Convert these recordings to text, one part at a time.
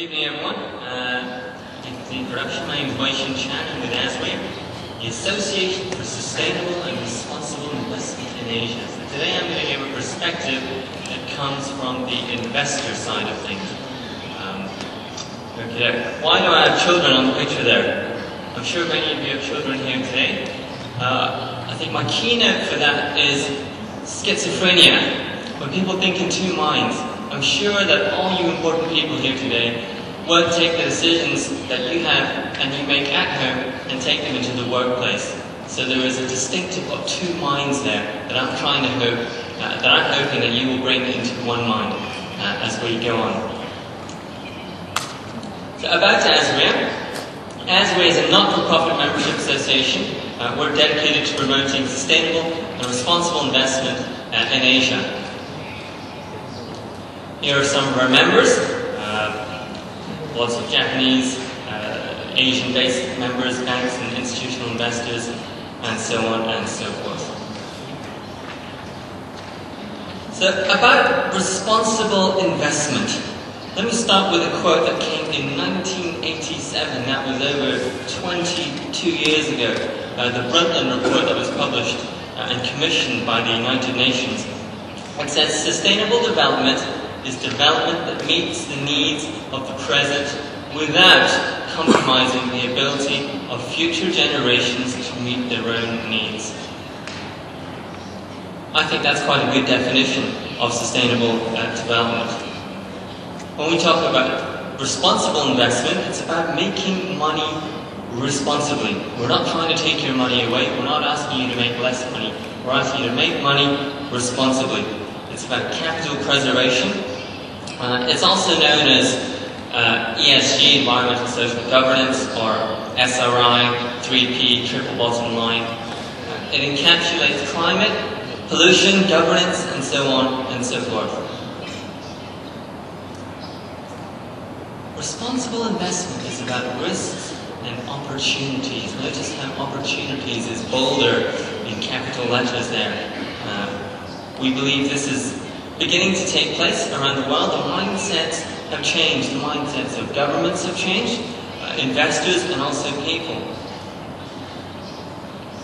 evening, everyone. The introduction, my name is Joon-Suk. I'm with ASWE, the Association for Sustainable and Responsible Investment in Asia. So today I'm going to give a perspective that comes from the investor side of things. Okay. Why do I have children on the picture there? I'm sure many of you have children here today. I think my keynote for that is schizophrenia. When people think in two minds, I'm sure that all you important people here today won't take the decisions that you have and you make at home and take them into the workplace. So there is a distinctive of two minds there that I'm trying to hope, that I'm hoping that you will bring into one mind as we go on. So about ASWE. ASWE is a not-for-profit membership association. We're dedicated to promoting sustainable and responsible investment in Asia. Here are some of our members, lots of Japanese, Asian-based members, banks and institutional investors, and so on and so forth. So, about responsible investment. Let me start with a quote that came in 1987, that was over 22 years ago. The Brundtland report that was published and commissioned by the United Nations. It says, sustainable development is development that meets the needs of the present without compromising the ability of future generations to meet their own needs. I think that's quite a good definition of sustainable development. When we talk about responsible investment, it's about making money responsibly. We're not trying to take your money away, we're not asking you to make less money, we're asking you to make money responsibly. It's about capital preservation. It's also known as ESG, Environmental Social Governance, or SRI, 3P, Triple Bottom Line. It encapsulates climate, pollution, governance, and so on and so forth. Responsible investment is about risks and opportunities. Notice how opportunities is bolder in capital letters there. We believe this is beginning to take place around the world. The mindsets have changed. The mindsets of governments have changed, investors and also people.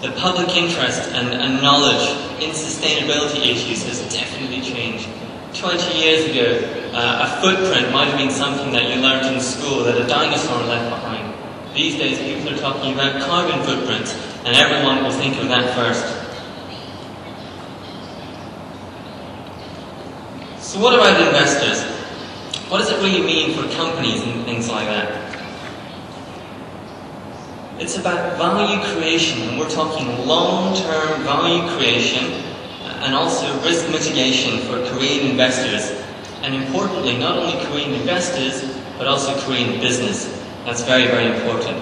The public interest and knowledge in sustainability issues has definitely changed. 20 years ago, a footprint might have been something that you learned in school that a dinosaur left behind. These days people are talking about carbon footprints, and everyone will think of that first. So what about investors? What does it really mean for companies and things like that? It's about value creation, and we're talking long-term value creation and also risk mitigation for Korean investors. And importantly, not only Korean investors, but also Korean business. That's very, very important.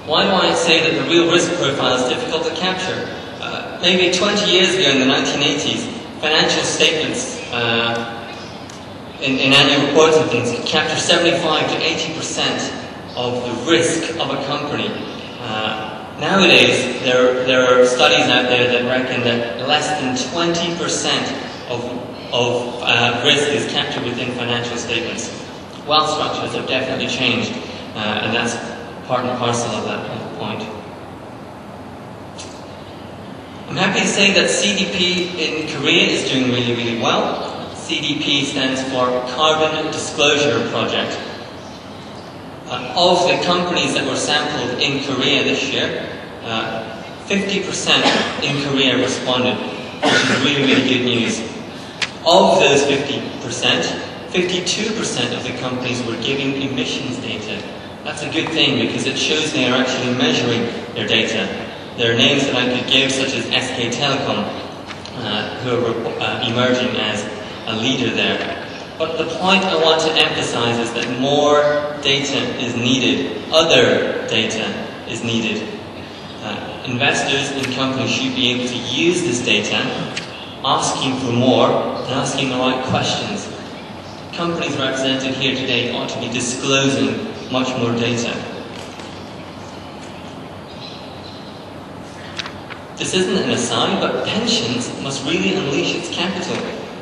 Why do I say that the real risk profile is difficult to capture? Maybe 20 years ago in the 1980s, financial statements in annual reports and things could capture 75 to 80% of the risk of a company. Nowadays, there are studies out there that reckon that less than 20% of risk is captured within financial statements. Wealth structures have definitely changed, and that's part and parcel of that point. I'm happy to say that CDP in Korea is doing really, really well. CDP stands for Carbon Disclosure Project. Of the companies that were sampled in Korea this year, 50% in Korea responded, which is really, really good news. Of those 50%, 52% of the companies were giving emissions data. That's a good thing because it shows they are actually measuring their data. There are names that I could give, such as SK Telecom, who are emerging as a leader there. But the point I want to emphasize is that more data is needed. Other data is needed. Investors in companies should be able to use this data, asking for more and asking the right questions. Companies represented here today ought to be disclosing much more data. This isn't an aside, but pensions must really unleash its capital.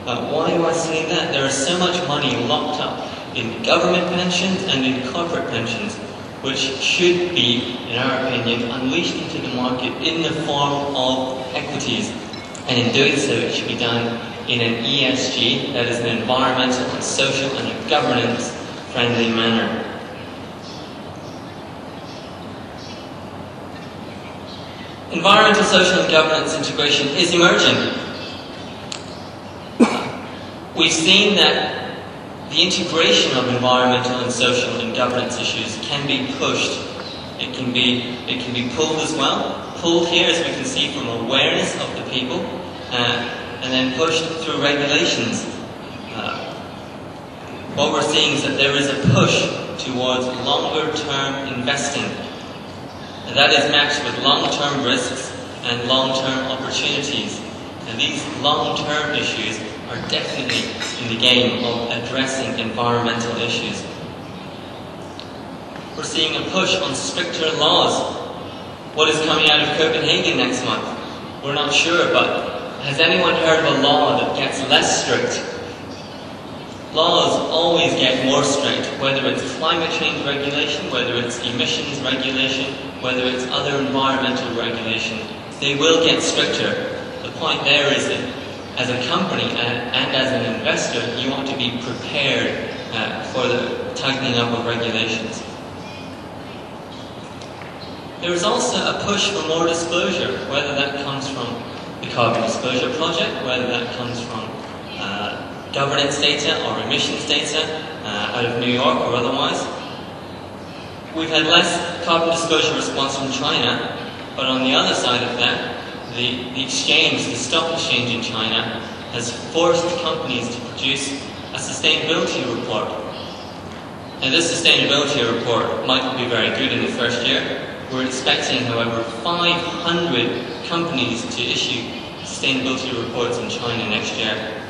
Why do I say that? There is so much money locked up in government pensions and in corporate pensions, which should be, in our opinion, unleashed into the market in the form of equities. And in doing so, it should be done in an ESG, that is an environmental, and social and a governance-friendly manner. Environmental, social and governance integration is emerging. We've seen that the integration of environmental and social and governance issues can be pushed. It can be pulled as well. Pulled here, as we can see, from awareness of the people, and then pushed through regulations. What we're seeing is that there is a push towards longer-term investing. And that is matched with long-term risks and long-term opportunities. And these long-term issues are definitely in the game of addressing environmental issues. We're seeing a push on stricter laws. What is coming out of Copenhagen next month? We're not sure, but has anyone heard of a law that gets less strict? Laws always get more strict, whether it's climate change regulation, whether it's emissions regulation, whether it's other environmental regulation. They will get stricter. The point there is that as a company and as an investor, you want to be prepared for the tightening up of regulations. There is also a push for more disclosure, whether that comes from the Carbon Disclosure Project, whether that comes from governance data or emissions data out of New York or otherwise. We've had less carbon disclosure response from China, but on the other side of that, the exchange, the stock exchange in China, has forced companies to produce a sustainability report. And this sustainability report might not be very good in the first year. We're expecting, however, 500 companies to issue sustainability reports in China next year.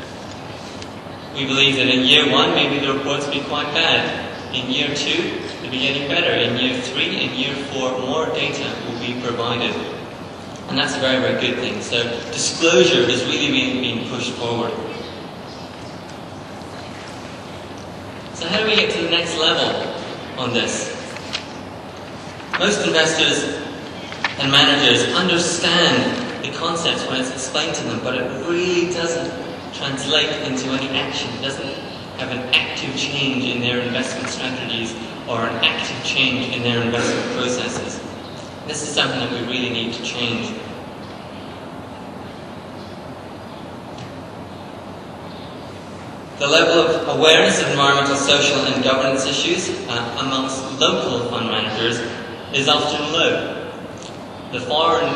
We believe that in year one, maybe the reports will be quite bad. In year two, they'll be getting better. In year three, in year four, more data will be provided. And that's a very, very good thing. So disclosure is really being pushed forward. So how do we get to the next level on this? Most investors and managers understand the concepts when it's explained to them, but it really doesn't translate into any action. It doesn't have an active change in their investment strategies or an active change in their investment processes. This is something that we really need to change. The level of awareness of environmental, social and governance issues amongst local fund managers is often low. The foreign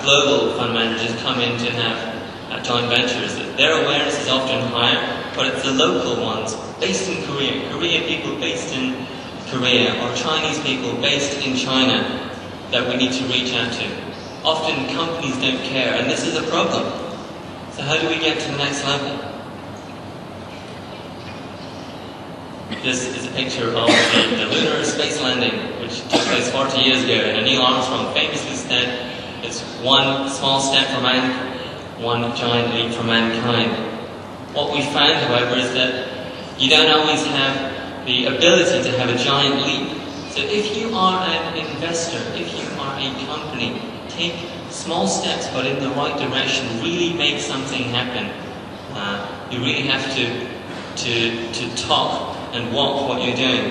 global fund managers come in to have joint ventures. Their awareness is often higher, but it's the local ones based in Korea, Korean people based in Korea, or Chinese people based in China that we need to reach out to. Often companies don't care, and this is a problem. So how do we get to the next level? This is a picture of the lunar space landing, which took place 40 years ago, and Neil Armstrong famously said, it's one small step for man, one giant leap for mankind. What we found, however, is that you don't always have the ability to have a giant leap. So if you are an investor, if you are a company, take small steps but in the right direction, really make something happen. You really have to talk and walk what you're doing.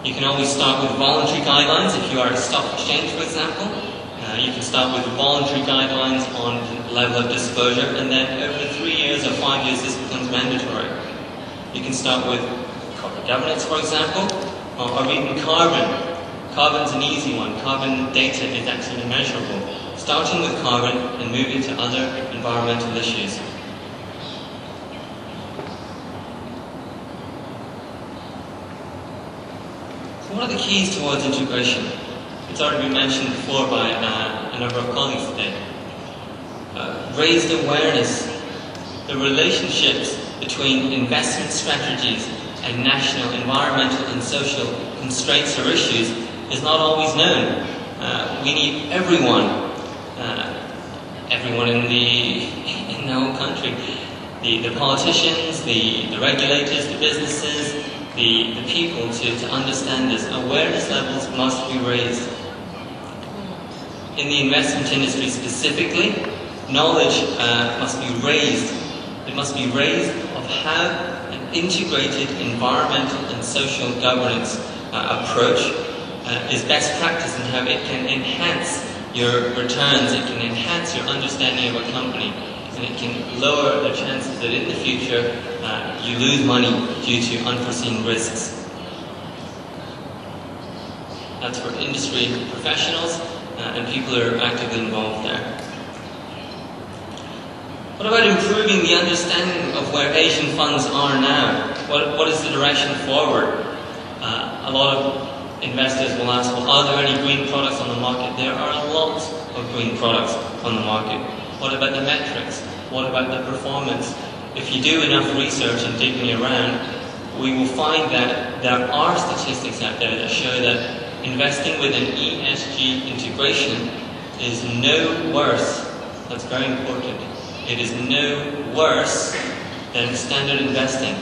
You can always start with voluntary guidelines if you are a stock exchange, for example. You can start with voluntary guidelines on the level of disclosure, and then over 3 years or 5 years this becomes mandatory. You can start with corporate governance, for example, or even carbon. Carbon's an easy one. Carbon data is actually measurable. Starting with carbon and moving to other environmental issues. So what are the keys towards integration? It's already been mentioned before by a number of colleagues today. Raised awareness. The relationships between investment strategies and national environmental and social constraints or issues is not always known. We need everyone in the whole country the politicians, the regulators, the businesses, the people to understand this. Awareness levels must be raised. In the investment industry specifically, knowledge must be raised. It must be raised of how an integrated environmental and social governance approach is best practice and how it can enhance your returns, it can enhance your understanding of a company, and it can lower the chances that in the future you lose money due to unforeseen risks. That's for industry professionals and people who are actively involved there. What about improving the understanding of where Asian funds are now? What is the direction forward? A lot of investors will ask, well, are there any green products on the market? There are lots of green products on the market. What about the metrics? What about the performance? If you do enough research and digging around, we will find that there are statistics out there that show that investing with an ESG integration is no worse. That's very important. It is no worse than standard investing.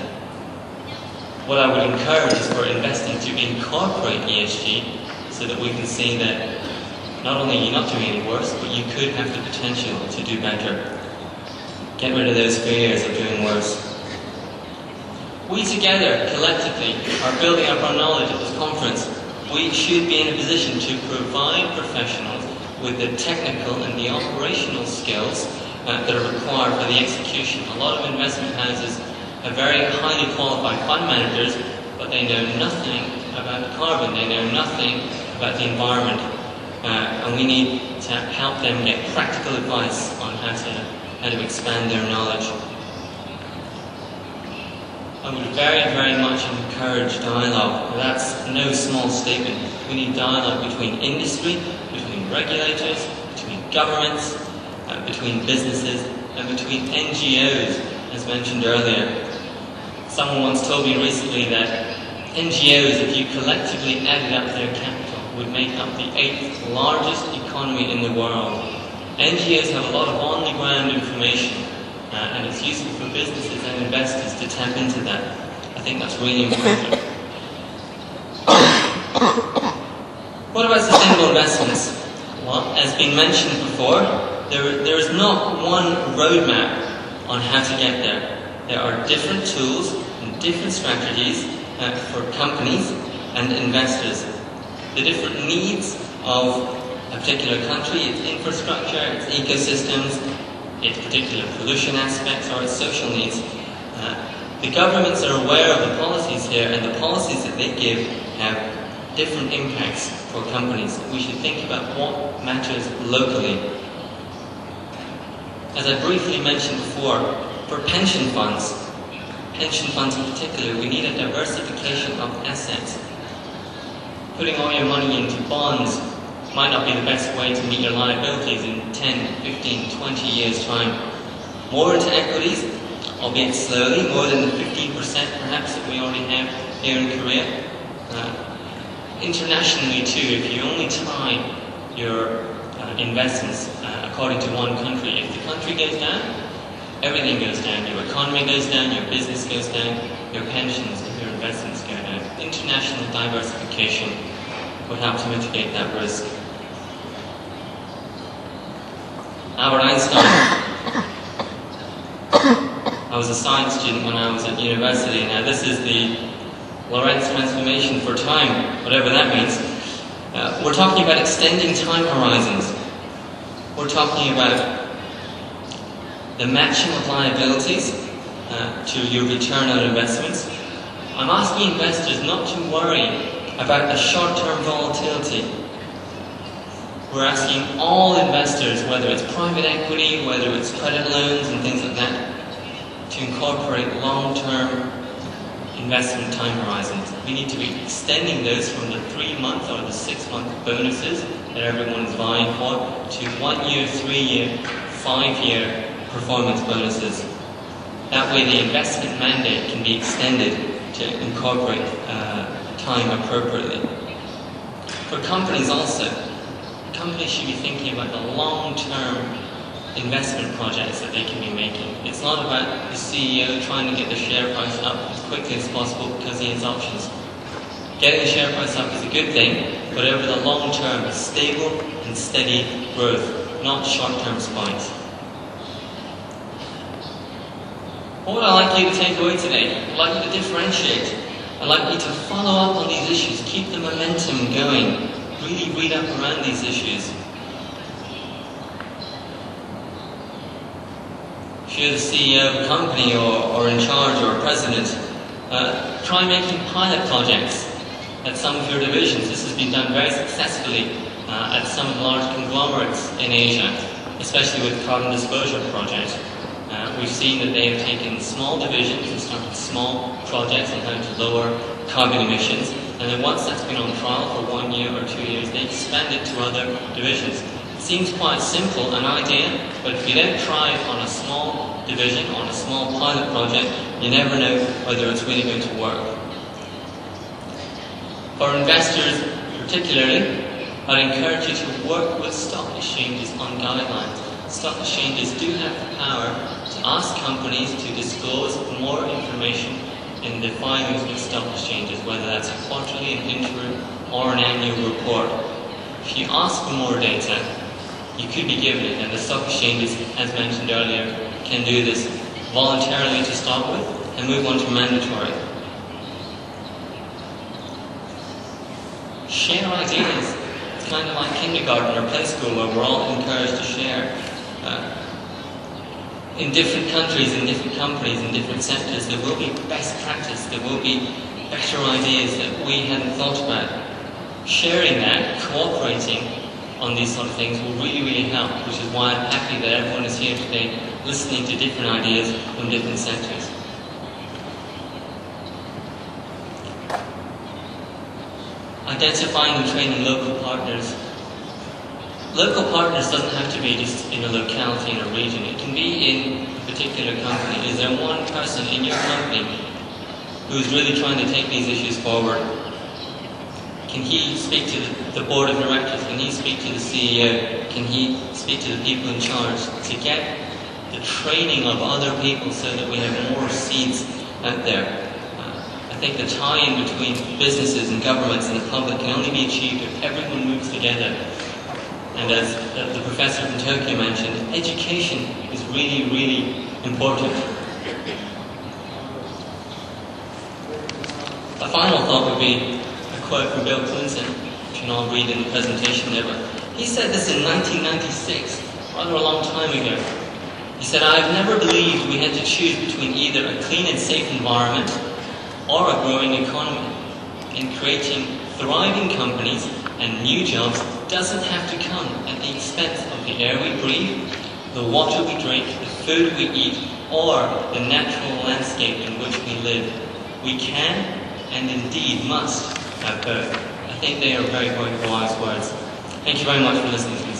What I would encourage is for investing to incorporate ESG so that we can see that not only you're not doing any worse, but you could have the potential to do better. Get rid of those fears of doing worse. We together, collectively, are building up our knowledge at this conference. We should be in a position to provide professionals with the technical and the operational skills that are required for the execution. A lot of investment houses have very highly qualified fund managers, but they know nothing about carbon, they know nothing about the environment. And we need to help them get practical advice on how to expand their knowledge. I would very, very much encourage dialogue. That's no small statement. We need dialogue between industry, between regulators, between governments, between businesses, and between NGOs, as mentioned earlier. Someone once told me recently that NGOs, if you collectively added up their capital, would make up the 8th largest economy in the world. NGOs have a lot of on-the-ground information, and it's useful for businesses and investors to tap into that. I think that's really important. What about sustainable investments? Well, as been mentioned before, there is not one roadmap on how to get there. There are different tools and different strategies for companies and investors. The different needs of a particular country, its infrastructure, its ecosystems, its particular pollution aspects, or its social needs. The governments are aware of the policies here, and the policies that they give have different impacts for companies. We should think about what matters locally. As I briefly mentioned before, for pension funds in particular, we need a diversification of assets. Putting all your money into bonds might not be the best way to meet your liabilities in 10, 15, 20 years' time. More into equities, albeit slowly, more than the 15% perhaps that we already have here in Korea. Internationally too, if you only tie your investments according to one country, if the country goes down, everything goes down. Your economy goes down, your business goes down, your pensions and your investments go down. International diversification would help to mitigate that risk. Albert Einstein. I was a science student when I was at university. Now this is the Lorentz transformation for time, whatever that means. We're talking about extending time horizons. We're talking about the matching of liabilities to your return on investments. I'm asking investors not to worry about the short-term volatility. We're asking all investors, whether it's private equity, whether it's credit loans and things like that, to incorporate long-term investment time horizons. We need to be extending those from the 3-month or the 6-month bonuses that everyone is vying for to 1-year, 3-year, 5-year performance bonuses. That way the investment mandate can be extended to incorporate time appropriately. For companies also, companies should be thinking about the long-term investment projects that they can be making. It's not about the CEO trying to get the share price up as quickly as possible because he has options. Getting the share price up is a good thing, but over the long term, stable and steady growth, not short-term spikes. What would I like you to take away today? I'd like you to differentiate. I'd like you to follow up on these issues, keep the momentum going, really read up around these issues. If you're the CEO of a company or in charge or a president, try making pilot projects at some of your divisions. This has been done very successfully at some large conglomerates in Asia, especially with carbon disclosure projects. We've seen that they have taken small divisions and started small projects on how to lower carbon emissions, and then once that's been on trial for 1 year or 2 years, they expand it to other divisions. It seems quite simple, an idea, but if you don't try it on a small division, on a small pilot project, you never know whether it's really going to work. For investors particularly, I'd encourage you to work with stock exchanges on guidelines. Stock exchanges do have the power to ask companies to disclose more information in the filings with stock exchanges, whether that's a quarterly, an interim, or an annual report. If you ask for more data, you could be given it, and the stock exchanges, as mentioned earlier, can do this voluntarily to start with and move on to mandatory. Share ideas. It's kind of like kindergarten or play school where we're all encouraged to share. In different countries, in different companies, in different sectors, there will be best practice, there will be better ideas that we hadn't thought about. Sharing that, cooperating on these sort of things will really, really help, which is why I'm happy that everyone is here today listening to different ideas from different sectors. Identifying and training local partners. Local partners doesn't have to be just in a locality, in a region. It can be in a particular company. Is there one person in your company who's really trying to take these issues forward? Can he speak to the board of directors? Can he speak to the CEO? Can he speak to the people in charge to get the training of other people so that we have more seeds out there? I think the tie-in between businesses and governments and the public can only be achieved if everyone moves together. And as the professor from Tokyo mentioned, education is really, really important. A final thought would be a quote from Bill Clinton, which you can all read in the presentation there. But he said this in 1996, rather a long time ago. He said, "I've never believed we had to choose between either a clean and safe environment or a growing economy. In creating thriving companies and new jobs doesn't have to come at the expense of the air we breathe, the water we drink, the food we eat, or the natural landscape in which we live. We can, and indeed must, have both." I think they are very, very wise words. Thank you very much for listening to me.